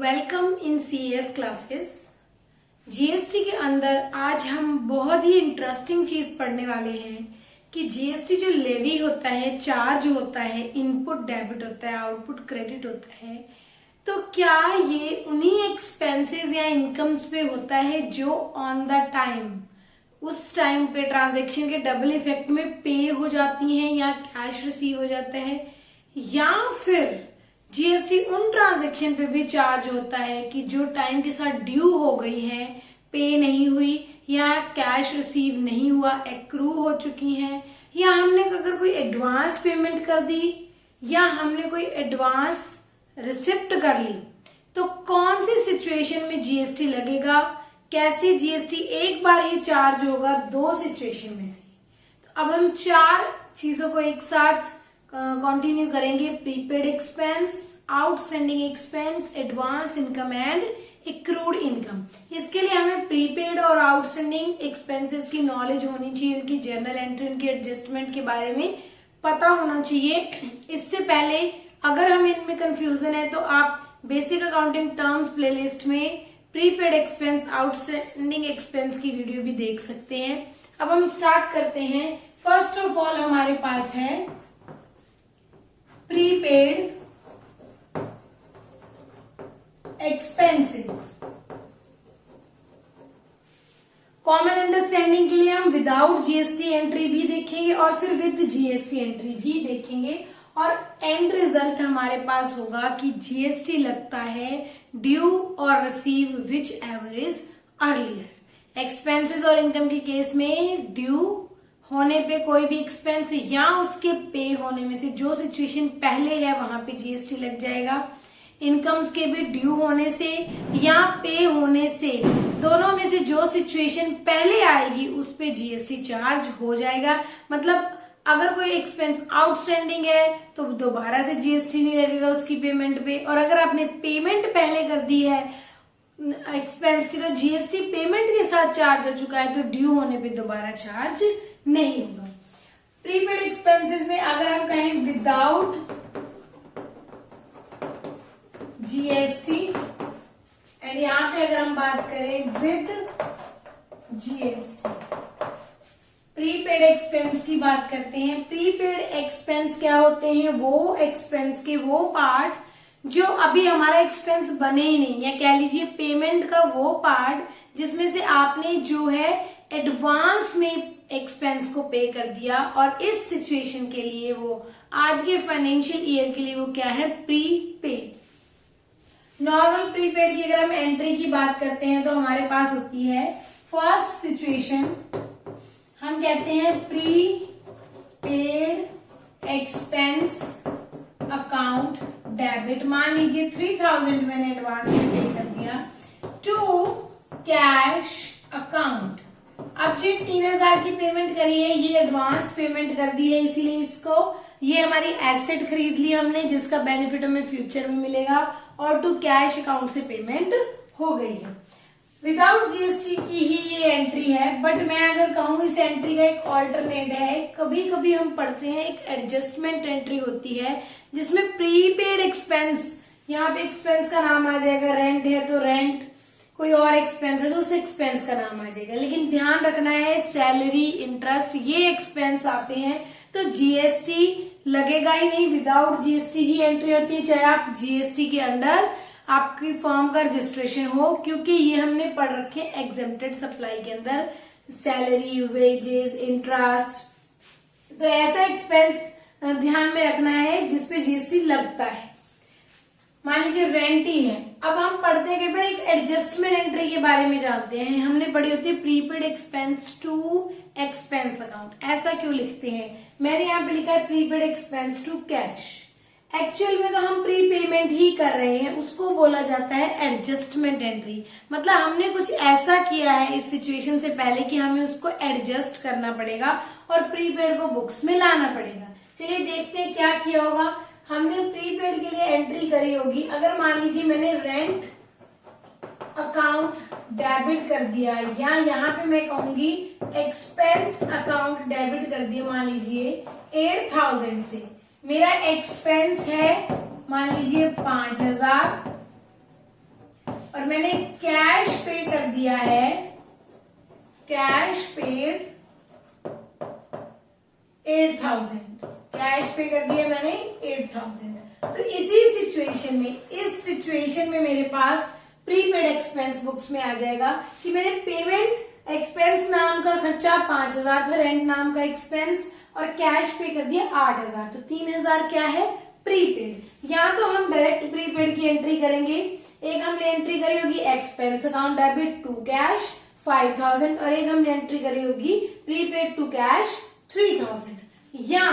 Welcome in CS classes. GST के अंदर आज हम बहुत ही इंटरेस्टिंग चीज पढ़ने वाले हैं कि जीएसटी जो लेवी होता है, चार्ज होता है, इनपुट डेबिट होता है, आउटपुट क्रेडिट होता है, तो क्या ये उन्हीं एक्सपेंसेस या इनकम्स पे होता है जो ऑन द टाइम, उस टाइम पे ट्रांजैक्शन के डबल इफेक्ट में पे हो जाती हैं या कैश रिसीव हो जाता है, या फिर जीएसटी उन ट्रांजैक्शन पे भी चार्ज होता है कि जो टाइम के साथ ड्यू हो गई है, पे नहीं हुई या कैश रिसीव नहीं हुआ, एक्रू हो चुकी हैं, या हमने अगर कोई एडवांस पेमेंट कर दी या हमने कोई एडवांस रिसिप्ट कर ली, तो कौन सी सिचुएशन में जीएसटी लगेगा, कैसे जीएसटी एक बार ही चार्ज होगा, दो सिचुएशन में से। तो अब हम चार चीजों को एक साथ कंटिन्यू करेंगे। Prepaid expense, outstanding expense, advance income and accrued income. इसके लिए हमें प्रीपेड और आउटस्टैंडिंग एक्सपेंसेस की नॉलेज होनी चाहिए, उनकी जर्नल एंट्री, उनकी एडजस्टमेंट के बारे में पता होना चाहिए। इससे पहले अगर हमें इनमें कंफ्यूजन है तो आप बेसिक अकाउंटिंग टर्म्स प्लेलिस्ट में प्रीपेड एक्सपेंस, आउटस्टैंडिंग एक्सपेंस की वीडियो भी देख सकते हैं। अब हम स्टार्ट करते हैं। फर्स्ट ऑफ ऑल हमारे पास है प्रीपेड एक्सपेंसेस। कॉमन अंडरस्टैंडिंग के लिए हम विदाउट जीएसटी एंट्री भी देखेंगे और फिर विद जीएसटी एंट्री भी देखेंगे, और एंड रिजल्ट हमारे पास होगा कि जीएसटी लगता है ड्यू और receive which ever is earlier. Expenses और इनकम के केस में ड्यू होने पे कोई भी एक्सपेंस या उसके पे होने में से जो सिचुएशन पहले है वहां पे जीएसटी लग जाएगा। इनकम्स के भी ड्यू होने से या पे होने से, दोनों में से जो सिचुएशन पहले आएगी उस पे जीएसटी चार्ज हो जाएगा। मतलब अगर कोई एक्सपेंस आउटस्टैंडिंग है तो दोबारा से जीएसटी नहीं लगेगा उसकी पेमेंट पे, और अगर आपने पेमेंट पहले कर दी है एक्सपेंस की तो जीएसटी पेमेंट के साथ चार्ज हो चुका है, तो ड्यू होने पे दोबारा चार्ज नहीं होगा। प्रीपेड एक्सपेंसेस में अगर हम कहें विदाउट जीएसटी एंड यहां पे अगर हम बात करें विद जीएसटी, प्रीपेड एक्सपेंस की बात करते हैं। प्रीपेड एक्सपेंस क्या होते हैं? वो एक्सपेंस के वो पार्ट जो अभी हमारा एक्सपेंस बने ही नहीं, या कह लीजिए पेमेंट का वो पार्ट जिसमें से आपने जो है एडवांस में एक्सपेंस को पे कर दिया, और इस सिचुएशन के लिए वो आज के फाइनेंशियल ईयर के लिए वो क्या है? प्रीपेड। नॉर्मल प्रीपेड की अगर हम एंट्री की बात करते हैं तो हमारे पास होती है फर्स्ट सिचुएशन, हम कहते हैं प्रीपेड एक्सपेंस अकाउंट डेबिट। मान लीजिए 3000 मैंने एडवांस में पे कर दिया टू कैश अकाउंट। अब जो 3000 की पेमेंट करी है ये एडवांस पेमेंट कर दी है, इसीलिए इसको ये हमारी एसेट खरीद ली हमने जिसका बेनिफिट हमें फ्यूचर में मिलेगा, और टू कैश अकाउंट से पेमेंट हो गई है। विदाउट जीएसटी की ही ये एंट्री है, बट मैं अगर कहूँ इस एंट्री का एक ऑल्टरनेट है। कभी कभी हम पढ़ते हैं एक एडजस्टमेंट एंट्री होती है जिसमें प्रीपेड एक्सपेंस, यहाँ पे एक्सपेंस का नाम आ जाएगा, रेंट है तो रेंट, कोई और एक्सपेंस है तो उस एक्सपेंस का नाम आ जाएगा। लेकिन ध्यान रखना है सैलरी, इंटरेस्ट, ये एक्सपेंस आते हैं तो जीएसटी लगेगा ही नहीं। विदाउट जीएसटी ही एंट्री होती है, चाहे आप जीएसटी के अंडर आपकी फर्म का रजिस्ट्रेशन हो, क्योंकि ये हमने पढ़ रखे एग्जेम्प्टेड सप्लाई के अंदर सैलरी, वेजेस, इंटरेस्ट। तो ऐसा एक्सपेंस ध्यान में रखना है जिसपे जीएसटी लगता है। मान लीजिए रेंट ही है। अब हम पढ़ते हैं कि भाई एक एडजस्टमेंट एंट्री के बारे में जानते हैं, हमने पढ़ी होती है prepaid expense to expense account. ऐसा क्यों लिखते हैं? मैंने यहाँ पे लिखा है prepaid expense to cash. Actual में तो हम प्री पेमेंट ही कर रहे हैं, उसको बोला जाता है एडजस्टमेंट एंट्री। मतलब हमने कुछ ऐसा किया है इस सिचुएशन से पहले कि हमें उसको एडजस्ट करना पड़ेगा और प्रीपेड को बुक्स में लाना पड़ेगा। चलिए देखते हैं क्या किया होगा। हमने प्रीपेड के लिए एंट्री करी होगी। अगर मान लीजिए मैंने रेंट अकाउंट डेबिट कर दिया, या यहाँ पे मैं कहूंगी एक्सपेंस अकाउंट डेबिट कर दिया, मान लीजिए 8000 से। मेरा एक्सपेंस है मान लीजिए 5000, और मैंने कैश पे कर दिया है, कैश पेड 8,000, कैश पे कर दिया मैंने 8,000। तो इसी सिचुएशन में, इस सिचुएशन में मेरे पास प्रीपेड एक्सपेंस बुक्स में आ जाएगा कि मैंने पेमेंट एक्सपेंस नाम का खर्चा 5,000 था, रेंट नाम का एक्सपेंस, और कैश पे कर दिया 8,000, तो 3,000 क्या है, प्रीपेड। या तो हम डायरेक्ट प्रीपेड की एंट्री करेंगे, एक हमने एंट्री करी होगी expense account debit to cash 5,000, और एक हमने एंट्री करी होगी प्रीपेड टू कैश 3,000। या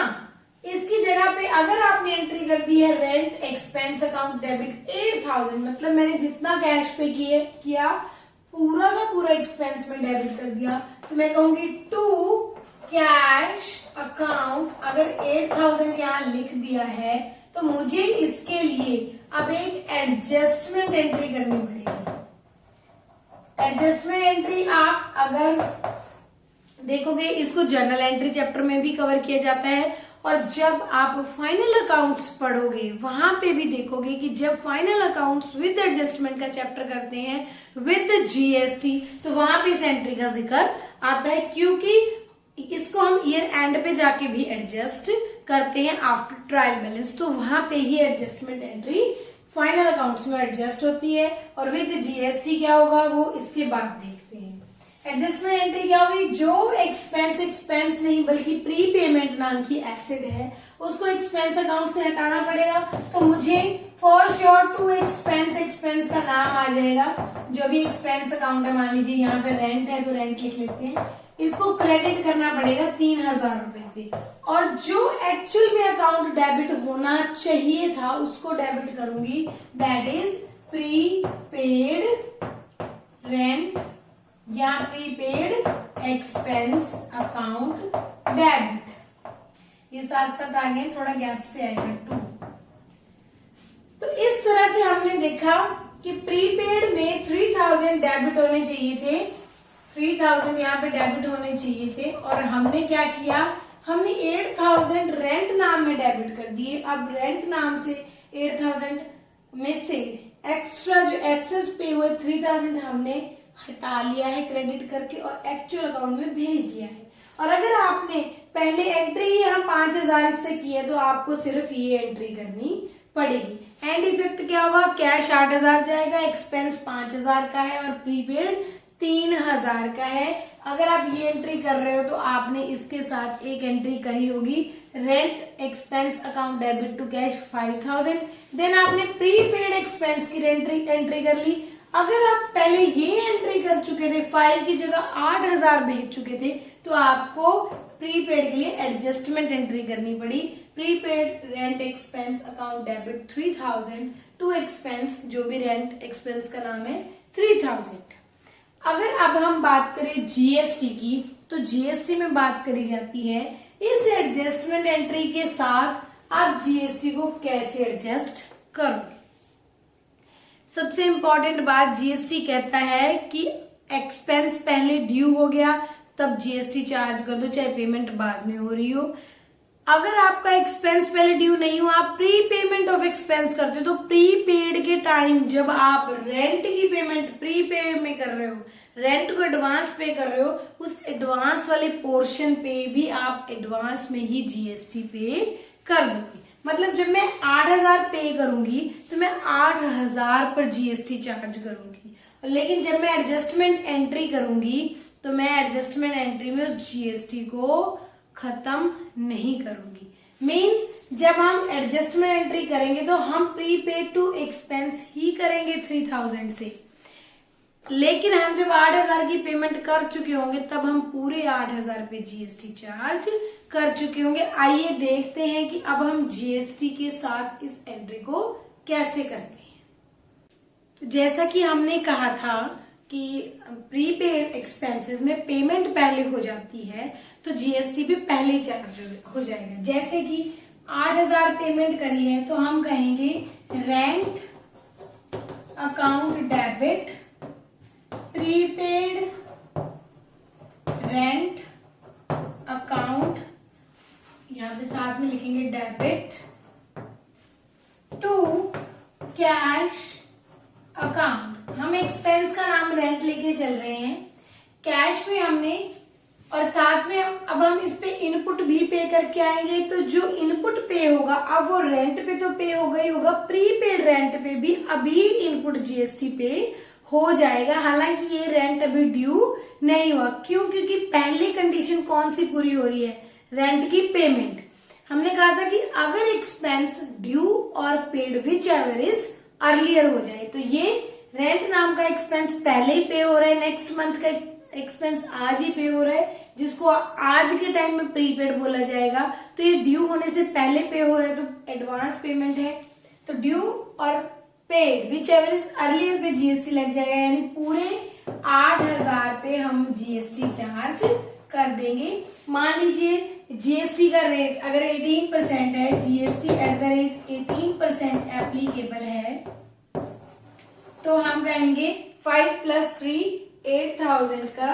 इसकी जगह पे अगर आपने एंट्री कर दी है रेंट एक्सपेंस अकाउंट डेबिट 8,000, मतलब मैंने जितना कैश पे किया पूरा का पूरा एक्सपेंस में डेबिट कर दिया, तो मैं कहूंगी टू कैश अकाउंट, अगर 8,000 यहाँ लिख दिया है तो मुझे इसके लिए अब एक एडजस्टमेंट एंट्री करनी पड़ेगी। एडजस्टमेंट एंट्री आप अगर देखोगे इसको जर्नल एंट्री चैप्टर में भी कवर किया जाता है, और जब आप फाइनल अकाउंट्स पढ़ोगे वहां पे भी देखोगे कि जब फाइनल अकाउंट्स विद एडजस्टमेंट का चैप्टर करते हैं विद जीएसटी, तो वहां पे इस एंट्री का जिक्र आता है, क्योंकि इसको हम ईयर एंड पे जाके भी एडजस्ट करते हैं आफ्टर ट्रायल बैलेंस, तो वहां पे ही एडजस्टमेंट एंट्री फाइनल अकाउंट्स में एडजस्ट होती है। और विद जीएसटी क्या होगा वो इसके बाद देखते हैं। एडजस्टमेंट एंट्री क्या होगी, जो एक्सपेंस नहीं बल्कि प्री पेमेंट नाम की एसेट है उसको एक्सपेंस अकाउंट से हटाना पड़ेगा, तो मुझे फॉर श्योर टू एक्सपेंस का नाम आ जाएगा। जो भी एक्सपेंस अकाउंट है, मान लीजिए यहाँ पे रेंट है तो रेंट लिख लेते हैं, इसको क्रेडिट करना पड़ेगा 3,000 रुपए से, और जो एक्चुअल में अकाउंट डेबिट होना चाहिए था उसको डेबिट करूंगी, that is pre paid rent या प्रीपेड एक्सपेंस अकाउंट डेबिट। ये साथ साथ आगे थोड़ा गैप से आएगा 2। तो इस तरह से हमने देखा कि प्रीपेड में 3,000 डेबिट होने चाहिए थे, 3,000 यहाँ पे डेबिट होने चाहिए थे, और हमने क्या किया, हमने 8,000 रेंट नाम में डेबिट कर दिए। अब रेंट नाम से 8,000 में से एक्स्ट्रा जो एक्सेस पे हुए 3,000 हमने हटा लिया है क्रेडिट करके और एक्चुअल अकाउंट में भेज दिया है। और अगर आपने पहले एंट्री ही यहाँ 5,000 से की है तो आपको सिर्फ ये एंट्री करनी पड़ेगी। एंड इफेक्ट क्या होगा, कैश 8,000 जाएगा, एक्सपेंस 5,000 का है और प्रीपेड 3,000 का है। अगर आप ये एंट्री कर रहे हो तो आपने इसके साथ एक एंट्री करी होगी rent expense account debit to cash 5,000, then आपने प्रीपेड एक्सपेंस की एंट्री कर ली। अगर आप पहले ये एंट्री कर चुके थे, 5 की जगह 8,000 भेज चुके थे, तो आपको प्रीपेड के लिए एडजस्टमेंट एंट्री करनी पड़ी, prepaid rent expense account debit 3,000 to expense, जो भी रेंट एक्सपेंस का नाम है 3,000। अगर अब हम बात करें जीएसटी की, तो जीएसटी में बात करी जाती है इस एडजस्टमेंट एंट्री के साथ आप जीएसटी को कैसे एडजस्ट करोगे। सबसे इंपॉर्टेंट बात, जीएसटी कहता है कि एक्सपेंस पहले ड्यू हो गया तब जीएसटी चार्ज कर दो, चाहे पेमेंट बाद में हो रही हो। अगर आपका एक्सपेंस पहले ड्यू नहीं हुआ, आप प्री पेमेंट ऑफ एक्सपेंस करते हो, तो प्रीपेड के टाइम जब आप रेंट की पेमेंट प्रीपेड में कर रहे हो, रेंट को एडवांस पे कर रहे हो, उस एडवांस वाले पोर्शन पे भी आप एडवांस में ही जीएसटी पे कर दोगे। मतलब जब मैं 8,000 पे करूंगी तो मैं 8,000 पर जीएसटी चार्ज करूंगी, लेकिन जब मैं एडजस्टमेंट एंट्री करूंगी तो मैं एडजस्टमेंट एंट्री में उस जीएसटी को खत्म नहीं करूंगी। मींस जब हम एडजस्टमेंट एंट्री करेंगे तो हम प्रीपेड टू एक्सपेंस ही करेंगे 3,000 से, लेकिन हम जब 8,000 की पेमेंट कर चुके होंगे तब हम पूरे 8,000 पे जीएसटी चार्ज कर चुके होंगे। आइए देखते हैं कि अब हम जीएसटी के साथ इस एंट्री को कैसे करते हैं। तो जैसा कि हमने कहा था कि प्रीपेड एक्सपेंसेस में पेमेंट पहले हो जाती है तो जीएसटी भी पहले चार्ज हो जाएगा। जैसे कि 8,000 पेमेंट करी है तो हम कहेंगे rent account debit prepaid rent account, यहाँ पे साथ में लिखेंगे डेबिट टू कैश अकाउंट, हम एक्सपेंस का नाम रेंट लेके चल रहे हैं, कैश में हमने, और साथ में अब हम इस पे इनपुट भी पे करके आएंगे। तो जो इनपुट पे होगा, अब वो रेंट पे तो पे होगा ही होगा, प्रीपेड रेंट पे भी अभी इनपुट जीएसटी पे हो जाएगा। हालांकि ये रेंट अभी ड्यू नहीं हुआ। क्यों? क्योंकि पहली कंडीशन कौन सी पूरी हो रही है? रेंट की पेमेंट। हमने कहा था कि अगर एक्सपेंस ड्यू और paid which ever is earlier हो जाए, तो ये रेंट नाम का एक्सपेंस पहले ही पे हो रहा है, नेक्स्ट मंथ का एक्सपेंस आज ही पे हो रहा है, जिसको आज के टाइम में प्रीपेड बोला जाएगा। तो ये ड्यू होने से पहले पे हो रहा है, तो एडवांस पेमेंट है। तो ड्यू और paid which ever is earlier पे जीएसटी लग जाएगा, यानी पूरे 8,000 पे हम जीएसटी चार्ज कर देंगे। मान लीजिए जीएसटी का रेट अगर 18% है, GST at the rate 18% applicable है, तो हम कहेंगे 5 + 3 8,000 का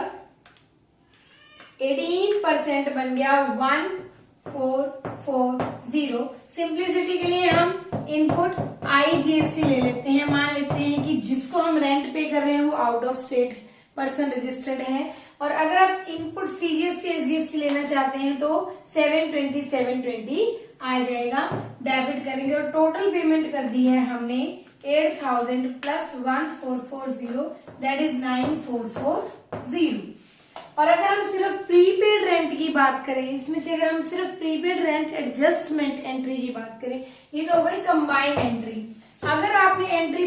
18% बन गया 1440। सिंप्लिसिटी के लिए हम इनपुट आईजीएसटी ले लेते हैं। मान लेते हैं कि जिसको हम रेंट पे कर रहे हैं वो out of state person registered है, और अगर आप इनपुट सीजीएसटी एसजीएसटी लेना चाहते हैं तो 720 आ जाएगा। डेबिट करेंगे और टोटल पेमेंट कर दी है हमने 8,000 + 1440, दैट इज 9440। और अगर हम सिर्फ प्रीपेड रेंट की बात करें, इसमें से अगर हम सिर्फ प्रीपेड रेंट एडजस्टमेंट एंट्री की बात करें, ये तो हो गई कंबाइंड एंट्री। अगर आपने एंट्री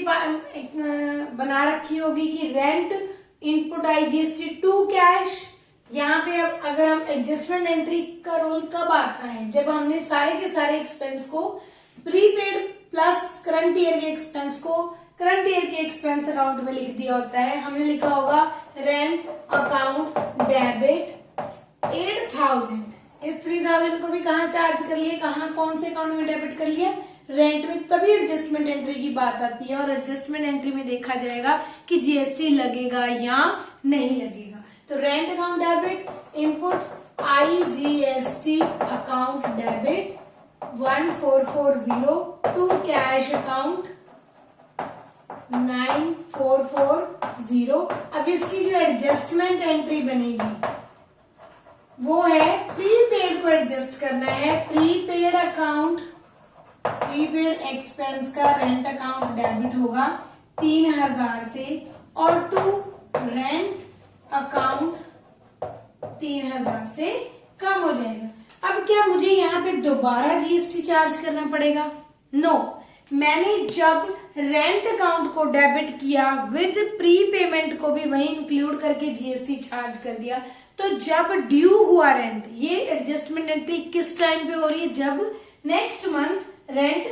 बना रखी होगी कि rent input IGST to cash, यहाँ पे अब अगर हम एडजस्टमेंट एंट्री का रोल कब आता है? जब हमने सारे के सारे एक्सपेंस को प्रीपेड प्लस करंट ईयर के एक्सपेंस को करंट ईयर के एक्सपेंस अकाउंट में लिख दिया होता है। हमने लिखा होगा रेंट अकाउंट डेबिट 8,000, इस 3,000 को भी कहाँ चार्ज कर लिए, कहाँ कौन से अकाउंट में डेबिट कर लिया? रेंट में। तभी एडजस्टमेंट एंट्री की बात आती है, और एडजस्टमेंट एंट्री में देखा जाएगा कि जीएसटी लगेगा या नहीं लगेगा। तो rent account debit, input IGST account debit 1440 to cash account 9440। अब इसकी जो एडजस्टमेंट एंट्री बनेगी वो है प्रीपेड को एडजस्ट करना है। प्रीपेड अकाउंट, प्रीपेड एक्सपेंस का रेंट अकाउंट डेबिट होगा 3,000 से, और टू रेंट अकाउंट 3,000 से कम हो जाएगा। अब क्या मुझे यहाँ पे दोबारा जीएसटी चार्ज करना पड़ेगा? नो, मैंने जब रेंट अकाउंट को डेबिट किया विद प्रीपेमेंट को भी वही इंक्लूड करके जीएसटी चार्ज कर दिया, तो जब ड्यू हुआ रेंट, ये एडजस्टमेंट एंट्री किस टाइम पे हो रही है? जब नेक्स्ट मंथ रेंट,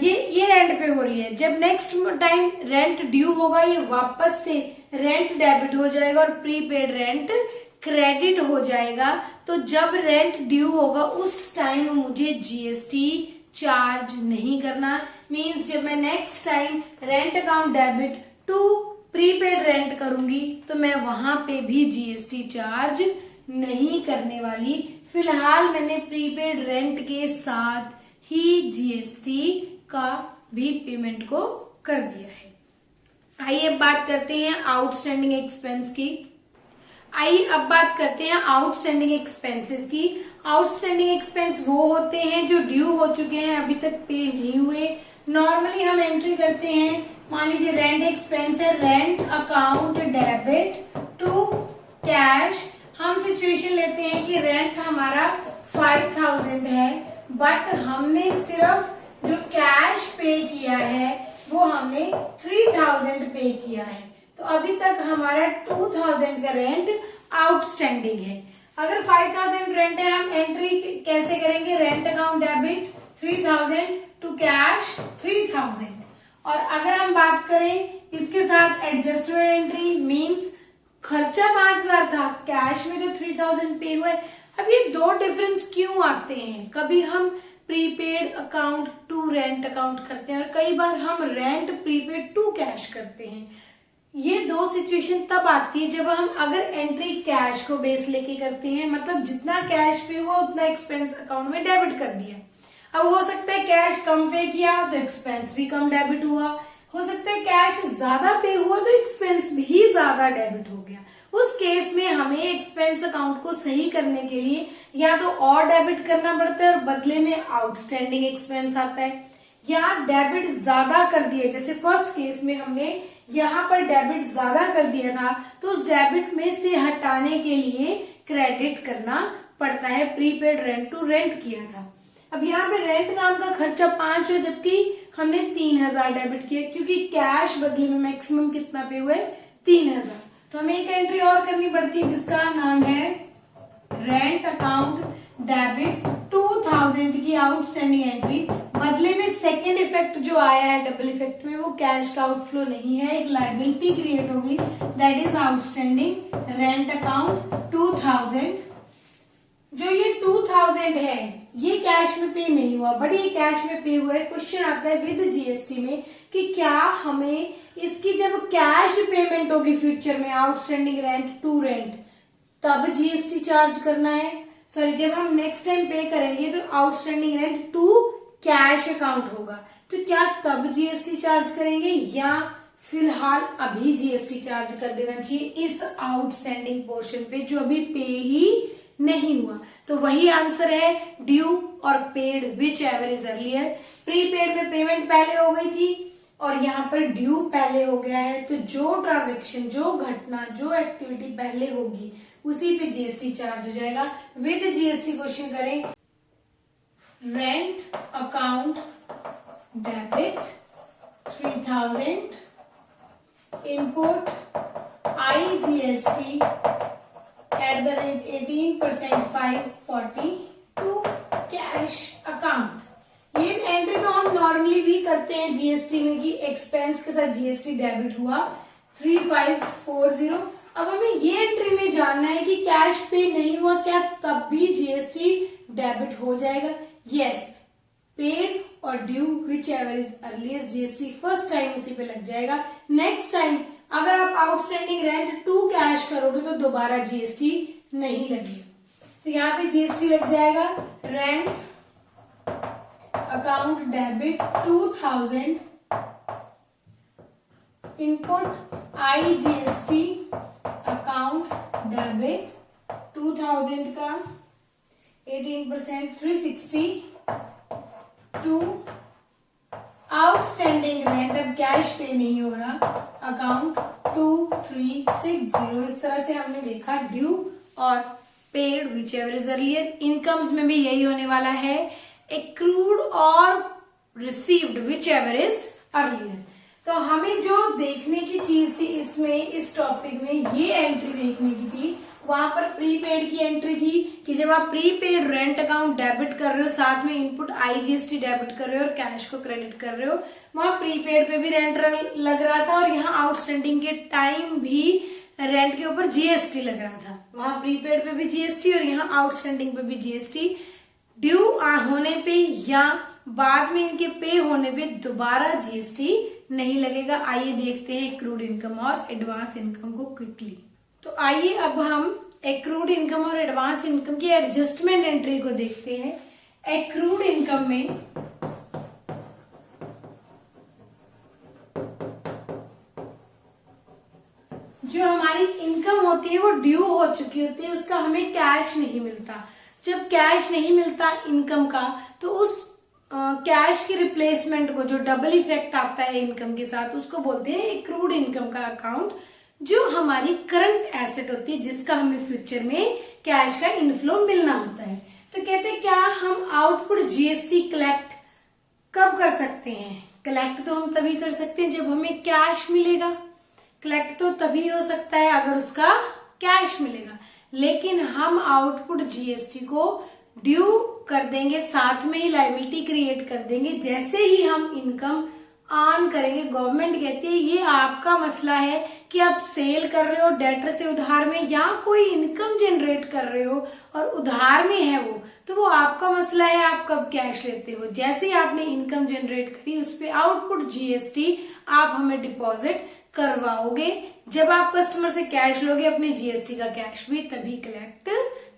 ये रेंट पे हो रही है। जब नेक्स्ट टाइम रेंट ड्यू होगा, ये वापस से रेंट डेबिट हो जाएगा और प्रीपेड रेंट क्रेडिट हो जाएगा। तो जब रेंट ड्यू होगा उस टाइम मुझे जीएसटी चार्ज नहीं करना। मीन्स जब मैं next time rent account debit to prepaid rent करूंगी तो मैं वहां पे भी जीएसटी चार्ज नहीं करने वाली। फिलहाल मैंने प्रीपेड रेंट के साथ ही जीएसटी का भी पेमेंट को कर दिया है। आइए अब बात करते हैं आउटस्टैंडिंग एक्सपेंस की। आइए अब बात करते हैं आउटस्टैंडिंग एक्सपेंसेस की। आउटस्टैंडिंग एक्सपेंस वो होते हैं जो ड्यू हो चुके हैं, अभी तक पे नहीं हुए। नॉर्मली हम एंट्री करते हैं, मान लीजिए रेंट एक्सपेंस है, rent account debit to cash. हम सिचुएशन लेते हैं कि रेंट हमारा 5,000 है, बट हमने सिर्फ जो कैश पे किया है वो हमने 3,000 पे किया है। तो अभी तक हमारा 2,000 का रेंट आउटस्टैंडिंग है। अगर 5,000 रेंट है, हम एंट्री कैसे करेंगे? Rent account debit 3,000 to cash 3,000। और अगर हम बात करें इसके साथ एडजस्टमेंट एंट्री, मींस खर्चा 5,000 था, कैश में तो 3,000 पे हुए। अब ये दो डिफरेंस क्यों आते हैं? कभी हम prepaid account to rent account करते हैं और कई बार हम रेंट प्रीपेड टू कैश करते हैं। ये दो सिचुएशन तब आती है जब हम अगर एंट्री कैश को बेस लेके करते हैं, मतलब जितना कैश पे हुआ उतना एक्सपेंस अकाउंट में डेबिट कर दिया। अब हो सकता है कैश कम पे किया तो एक्सपेंस भी कम डेबिट हुआ, हो सकता है कैश ज्यादा पे हुआ तो एक्सपेंस भी ज्यादा डेबिट हो गया। उस केस में हमें एक्सपेंस अकाउंट को सही करने के लिए या तो और डेबिट करना पड़ता है और बदले में आउटस्टैंडिंग एक्सपेंस आता है, या डेबिट ज्यादा कर दिया, जैसे फर्स्ट केस में हमने यहाँ पर डेबिट ज्यादा कर दिया था तो उस डेबिट में से हटाने के लिए क्रेडिट करना पड़ता है। प्रीपेड रेंट टू रेंट किया था, अब यहाँ पे रेंट नाम का खर्चा 5 है जबकि हमने 3000 डेबिट किया, क्योंकि कैश बदले में मैक्सिमम कितना पे हुए 3000। तो हमें एक एंट्री और करनी पड़ती है जिसका नाम है रेंट अकाउंट डेबिट 2000 की आउटस्टैंडिंग एंट्री। बदले में सेकेंड इफेक्ट जो आया है डबल इफेक्ट में, वो कैश का आउटफ्लो नहीं है, एक लायबिलिटी क्रिएट होगी, that is outstanding rent account 2000। जो ये 2000 है ये कैश में पे नहीं हुआ बट ये कैश में पे हुआ है। क्वेश्चन आता है विद जीएसटी में कि क्या हमें इसकी जब कैश पेमेंट होगी फ्यूचर में आउटस्टैंडिंग रेंट टू रेंट तब जीएसटी चार्ज करना है। सॉरी, जब हम नेक्स्ट टाइम पे करेंगे तो outstanding rent to cash account होगा, तो क्या तब जीएसटी चार्ज करेंगे या फिलहाल अभी जीएसटी चार्ज कर देना चाहिए इस आउटस्टैंडिंग पोर्शन पे जो अभी पे ही नहीं हुआ। तो वही आंसर है ड्यू और paid which ever is earlier. Prepaid में पेमेंट पहले हो गई थी और यहाँ पर ड्यू पहले हो गया है, तो जो ट्रांजैक्शन, जो घटना, जो एक्टिविटी पहले होगी उसी पे जीएसटी चार्ज हो जाएगा। विद जीएसटी क्वेश्चन करें, rent account debit 3000 input IGST at the rate 18% 540 to cash account. ये एंट्री तो हम नॉर्मली भी करते हैं जीएसटी में कि एक्सपेंस के साथ जीएसटी डेबिट हुआ 3540। अब हमें ये एंट्री में जानना है कि कैश पे नहीं हुआ क्या तब भी जीएसटी डेबिट हो जाएगा। यस, पेड और due which ever is earlier GST first time उसी पे लग जाएगा। नेक्स्ट टाइम अगर आप आउटस्टैंडिंग रेंट टू कैश करोगे तो दोबारा जीएसटी नहीं लगेगा, तो यहाँ पे जीएसटी लग जाएगा rent account debit 2000 input IGST account debit 2000 का 18% 360 टू आउटस्टैंडिंग रेंट, अब कैश पे नहीं हो रहा, अकाउंट 2360। इस तरह से हमने देखा ड्यू और paid which ever is earlier. Incomes में भी यही होने वाला है, एक्रूड और received which ever is earlier. तो हमें जो देखने की चीज थी इसमें, इस टॉपिक में ये एंट्री देखने की थी, वहां पर प्रीपेड की एंट्री थी कि जब आप प्रीपेड रेंट अकाउंट डेबिट कर रहे हो साथ में इनपुट IGST डेबिट कर रहे हो और कैश को क्रेडिट कर रहे हो, वहां प्रीपेड पे भी रेंट लग रहा था और यहाँ आउटस्टैंडिंग के टाइम भी रेंट के ऊपर जीएसटी लग रहा था। वहां प्रीपेड पे भी जीएसटी और यहाँ आउटस्टैंडिंग पे भी जीएसटी। ड्यू होने पे या बाद में इनके पे होने पे दोबारा जीएसटी नहीं लगेगा। आइए देखते हैं एक्रूड इनकम और एडवांस इनकम को क्विकली। तो आइए अब हम एक्रूड इनकम और एडवांस इनकम की एडजस्टमेंट एंट्री को देखते हैं। एक्रूड इनकम में जो हमारी इनकम होती है वो ड्यू हो चुकी होती है, उसका हमें कैश नहीं मिलता। जब कैश नहीं मिलता इनकम का तो उस कैश के रिप्लेसमेंट को, जो डबल इफेक्ट आता है इनकम के साथ, उसको बोलते हैं एक्रूड इनकम का अकाउंट, जो हमारी करंट एसेट होती है जिसका हमें फ्यूचर में कैश का इनफ्लो मिलना होता है। तो कहते हैं क्या हम आउटपुट जीएसटी कलेक्ट कब कर सकते हैं? कलेक्ट तो हम तभी कर सकते हैं जब हमें कैश मिलेगा। कलेक्ट तो तभी हो सकता है अगर उसका कैश मिलेगा, लेकिन हम आउटपुट जीएसटी को ड्यू कर देंगे, साथ में ही लायबिलिटी क्रिएट कर देंगे जैसे ही हम इनकम ऑन करेंगे। गवर्नमेंट कहती है ये आपका मसला है कि आप सेल कर रहे हो डेटर से उधार में या कोई इनकम जनरेट कर रहे हो और उधार में है वो, तो वो आपका मसला है, आप कब कैश लेते हो। जैसे ही आपने इनकम जनरेट करी उस पे आउटपुट जीएसटी आप हमें डिपॉजिट करवाओगे। जब आप कस्टमर से कैश लोगे अपने जीएसटी का कैश भी तभी कलेक्ट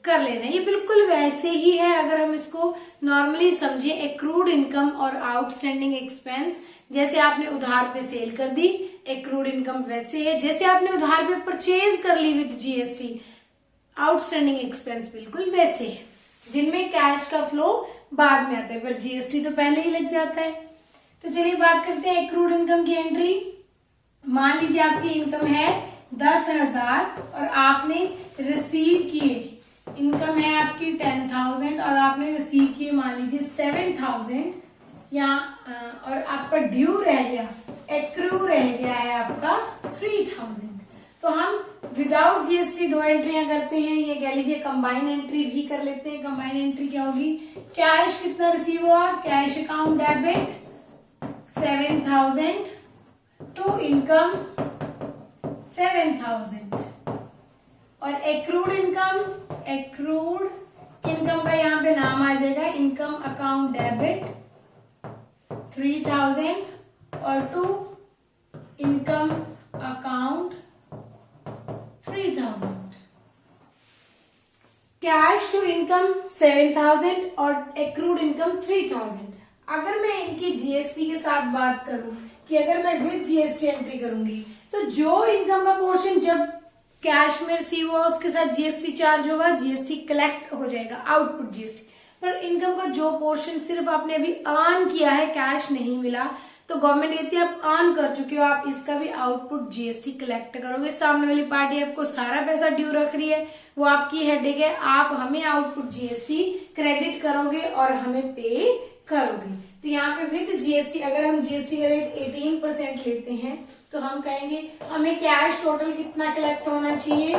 कर लेना। ये बिल्कुल वैसे ही है अगर हम इसको नॉर्मली समझें, एक्रूड इनकम और आउटस्टैंडिंग एक्सपेंस जैसे आपने उधार पे सेल कर दी, एक्रूड इनकम वैसे है। जैसे आपने उधार पे परचेज कर ली विद जीएसटी, आउटस्टैंडिंग एक्सपेंस बिल्कुल वैसे है, जिनमें कैश का फ्लो बाद में आता है, पर जीएसटी तो पहले ही लग जाता है। तो चलिए बात करते हैं एक्रूड इनकम की एंट्री। मान लीजिए आपकी इनकम है 10,000 और आपने रिसीव किए, इनकम है आपकी 10,000 और आपने रिसीव किए मान लीजिए 7,000 या और आपका ड्यू रह गया, एक्रू रह गया है आपका 3,000। तो हम विदाउट जीएसटी दो एंट्रियां करते हैं, ये कह लीजिए कंबाइन एंट्री भी कर लेते हैं। कंबाइन एंट्री क्या होगी, कैश कितना रिसीव हुआ, cash account debit 7,000 to income 7,000 और एक्रूड इनकम, एक्रूड इनकम का यहाँ पे नाम आ जाएगा इनकम अकाउंट डेबिट 3,000 और to income account 3,000। Cash to income 7,000 और एक्रूड इनकम 3,000। अगर मैं इनकी जीएसटी के साथ बात करूं कि अगर मैं विद जीएसटी एंट्री करूंगी तो जो इनकम का पोर्शन जब कैश में रिसीव हुआ उसके साथ जीएसटी चार्ज होगा, जीएसटी कलेक्ट हो जाएगा, आउटपुट जीएसटी। पर इनकम का जो पोर्शन सिर्फ आपने अभी अर्न किया है, कैश नहीं मिला, तो गवर्नमेंट कहती है आप अर्न कर चुके हो, आप इसका भी आउटपुट जीएसटी कलेक्ट करोगे। सामने वाली पार्टी आपको सारा पैसा ड्यू रख रही है, वो आपकी हेडेक है, आप हमें आउटपुट जीएसटी क्रेडिट करोगे और हमें पे करोगे। तो यहाँ पे विद जीएसटी अगर हम जीएसटी का रेट 18% लेते हैं तो हम कहेंगे हमें कैश टोटल कितना कलेक्ट होना चाहिए,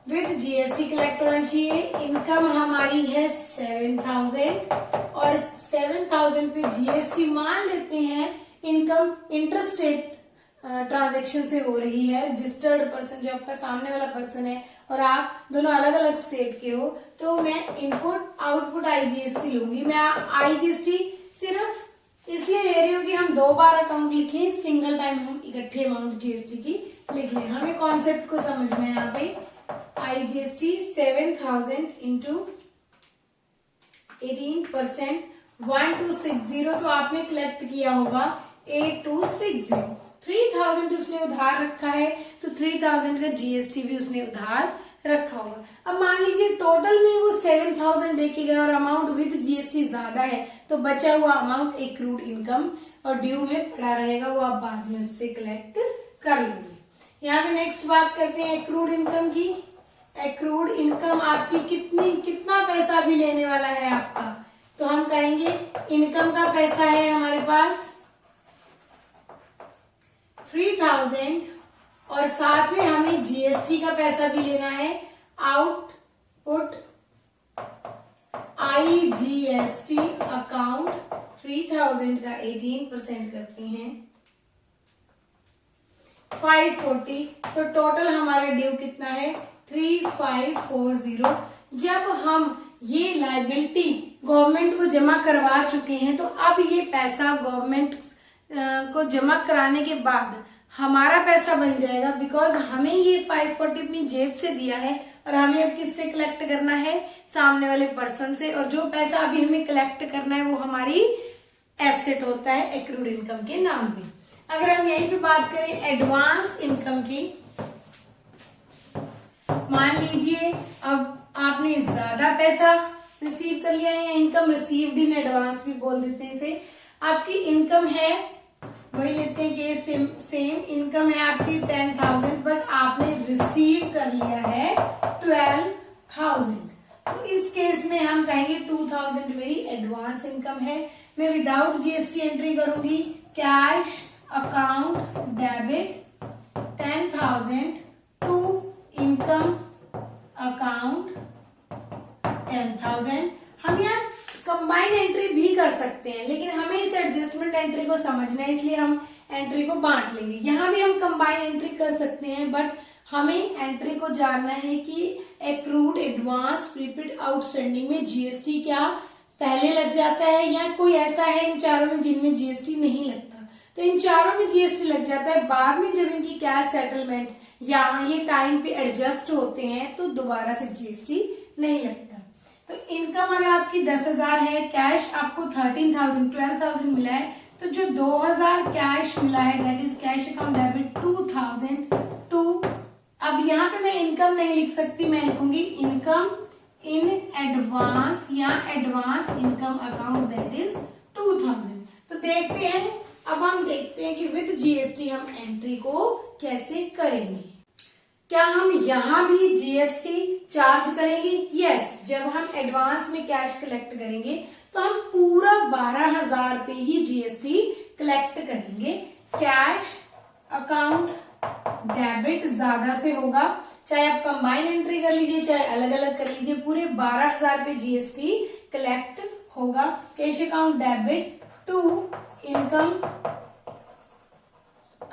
विद जीएसटी कलेक्ट होना चाहिए। इनकम हमारी है 7,000 और 7,000 पे जीएसटी मान लेते हैं इनकम इंटरस्टेट ट्रांजैक्शन से हो रही है, रजिस्टर्ड पर्सन जो आपका सामने वाला पर्सन है और आप दोनों अलग अलग स्टेट के हो, तो मैं इनपुट आउटपुट आईजीएसटी लूंगी। मैं आईजीएसटी सिर्फ इसलिए ले रही हूँ कि हम 2 बार अकाउंट लिखें, सिंगल टाइम हम इकट्ठे अमाउंट जीएसटी की लिख लें। हमें कॉन्सेप्ट को समझना है यहाँ पे। आईजीएसटी 7,000 इंटू 18% 1260, तो आपने कलेक्ट किया होगा 8260। 3,000 उसने उधार रखा है तो 3,000 का जीएसटी भी उसने उधार रखा होगा। अब मान लीजिए टोटल में वो 7,000 देके गया और अमाउंट विद जीएसटी ज्यादा है, तो बचा हुआ अमाउंट एक्रूड इनकम और ड्यू में पड़ा रहेगा, वो आप बाद में उससे कलेक्ट कर लोगे। यहाँ पे नेक्स्ट बात करते हैं एक्रूड इनकम की। एक्रूड इनकम आपकी कितना पैसा भी लेने वाला है आपका, तो हम कहेंगे इनकम का पैसा है हमारे पास 3,000 और साथ में हमें जीएसटी का पैसा भी लेना है। आउटपुट आईजीएसटी अकाउंट 3,000 का 18% करते हैं 540, तो टोटल हमारा ड्यू कितना है 3,540। जब हम ये लायबिलिटी गवर्नमेंट को जमा करवा चुके हैं तो अब ये पैसा गवर्नमेंट को जमा कराने के बाद हमारा पैसा बन जाएगा, बिकॉज हमें ये 540 अपनी जेब से दिया है और हमें अब किससे कलेक्ट करना है, सामने वाले पर्सन से। और जो पैसा अभी हमें कलेक्ट करना है वो हमारी एसेट होता है एक्रूड इनकम के नाम पे। अगर हम यहीं पे बात करें एडवांस इनकम की, मान लीजिए अब आपने ज्यादा पैसा रिसीव कर लिया है, इनकम रिसीव्ड इन एडवांस भी बोल देते हैं इसे। आपकी इनकम है, वही लेते हैं कि सेम इनकम है आपकी 10,000 बट आपने रिसीव कर लिया है 12,000, तो इस केस में हम कहेंगे 2,000 मेरी एडवांस इनकम है। मैं विदाउट जीएसटी एंट्री करूंगी, cash account debit 10,000 to income account 10,000। हम यहाँ कंबाइन एंट्री भी कर सकते हैं, लेकिन हमें इस एडजस्टमेंट एंट्री को समझना है, इसलिए हम एंट्री को बांट लेंगे। यहाँ भी हम कंबाइन एंट्री कर सकते हैं, बट हमें एंट्री को जानना है कि एक्रूड, एडवांस, प्रीपेड, आउटस्टैंडिंग में जीएसटी क्या पहले लग जाता है या कोई ऐसा है इन चारों में जिनमें जीएसटी नहीं लगता। तो इन चारों में जीएसटी लग जाता है, बाद में जब इनकी कैश सेटलमेंट या ये टाइम पे एडजस्ट होते हैं तो दोबारा से जीएसटी नहीं लगता। तो इनकम अगर आपकी 10,000 है, कैश आपको 13,000 12,000 मिला है, तो जो 2000 कैश मिला है that is cash account debit 2000 to, अब यहाँ पे मैं इनकम नहीं लिख सकती, मैं लिखूंगी इनकम इन एडवांस या advance income account that is 2000। तो देखते हैं, अब हम देखते हैं कि विद जीएसटी हम एंट्री को कैसे करेंगे। क्या हम यहाँ भी जीएसटी चार्ज करेंगे? यस, जब हम एडवांस में कैश कलेक्ट करेंगे तो हम पूरा 12,000 पे ही जीएसटी कलेक्ट करेंगे। कैश अकाउंट डेबिट ज्यादा से होगा, चाहे आप कंबाइन एंट्री कर लीजिए चाहे अलग अलग कर लीजिए, पूरे 12,000 पे जीएसटी कलेक्ट होगा। Cash account debit to income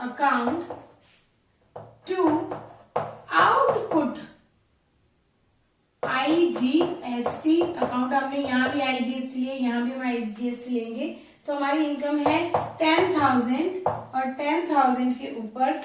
account to output IGST account, हमने यहाँ भी आईजीएसटी लिया, यहाँ भी हम आईजीएसटी लेंगे, तो हमारी इनकम है 10,000 और 10,000 के ऊपर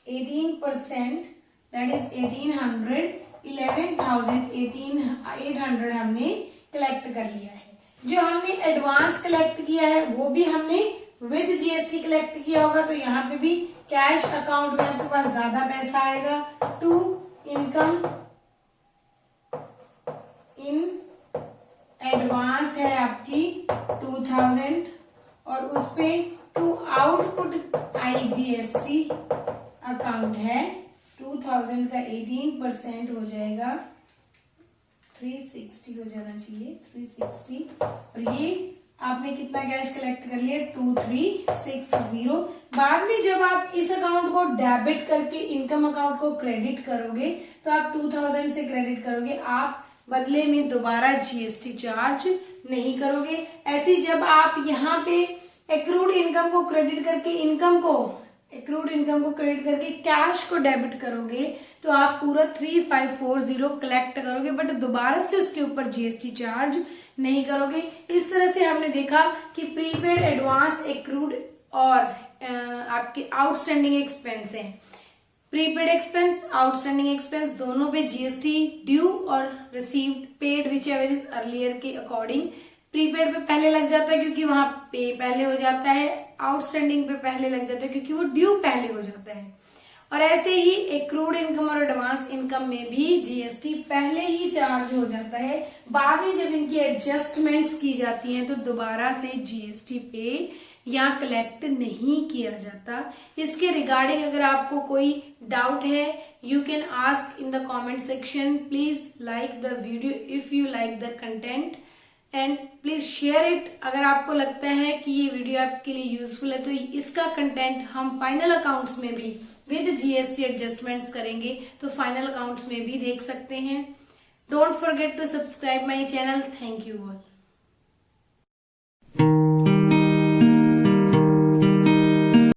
18% दैट इज 1800, 11,800 हमने कलेक्ट कर लिया है। जो हमने एडवांस कलेक्ट किया है वो भी हमने विद जीएसटी कलेक्ट किया होगा, तो यहाँ पे भी कैश अकाउंट में आपके पास ज्यादा पैसा आएगा। टू इनकम इन एडवांस है आपकी 2000 और उस पे टू आउटपुट आईजीएसटी अकाउंट है 2000 का 18% हो जाएगा, 360 हो जाना चाहिए, 360। और ये आपने कितना कैश कलेक्ट कर लिया 2360। बाद में जब आप इस अकाउंट को डेबिट करके इनकम अकाउंट को क्रेडिट करोगे तो आप 2000 से क्रेडिट करोगे, आप बदले में दोबारा जीएसटी चार्ज नहीं करोगे। ऐसे जब आप यहाँ पे एक्रूड इनकम को क्रेडिट करके कैश को डेबिट करोगे तो आप पूरा 3540 कलेक्ट करोगे, बट दोबारा से उसके ऊपर जीएसटी चार्ज नहीं करोगे। इस तरह से हमने देखा कि प्रीपेड, एडवांस, एक्रूड और आपके आउटस्टैंडिंग एक्सपेंस है। प्रीपेड एक्सपेंस, आउटस्टैंडिंग एक्सपेंस दोनों पे जीएसटी ड्यू और received, paid which ever is earlier के अकॉर्डिंग। प्रीपेड पे पहले लग जाता है क्योंकि वहां पे पहले हो जाता है, आउटस्टैंडिंग पे पहले लग जाता है क्योंकि वो ड्यू पहले हो जाता है। और ऐसे ही एक्रूड इनकम और एडवांस इनकम में भी जीएसटी पहले ही चार्ज हो जाता है, बाद में जब इनकी एडजस्टमेंट्स की जाती हैं तो दोबारा से जीएसटी पे या कलेक्ट नहीं किया जाता। इसके रिगार्डिंग अगर आपको कोई डाउट है you can ask in the comment section. Please like the video if you like the content and please share it. अगर आपको लगता है कि ये वीडियो आपके लिए यूजफुल है तो इसका कंटेंट हम फाइनल अकाउंट्स में भी विद जीएसटी एडजस्टमेंट्स करेंगे, तो फाइनल अकाउंट्स में भी देख सकते हैं। Don't forget to subscribe my channel. Thank you all.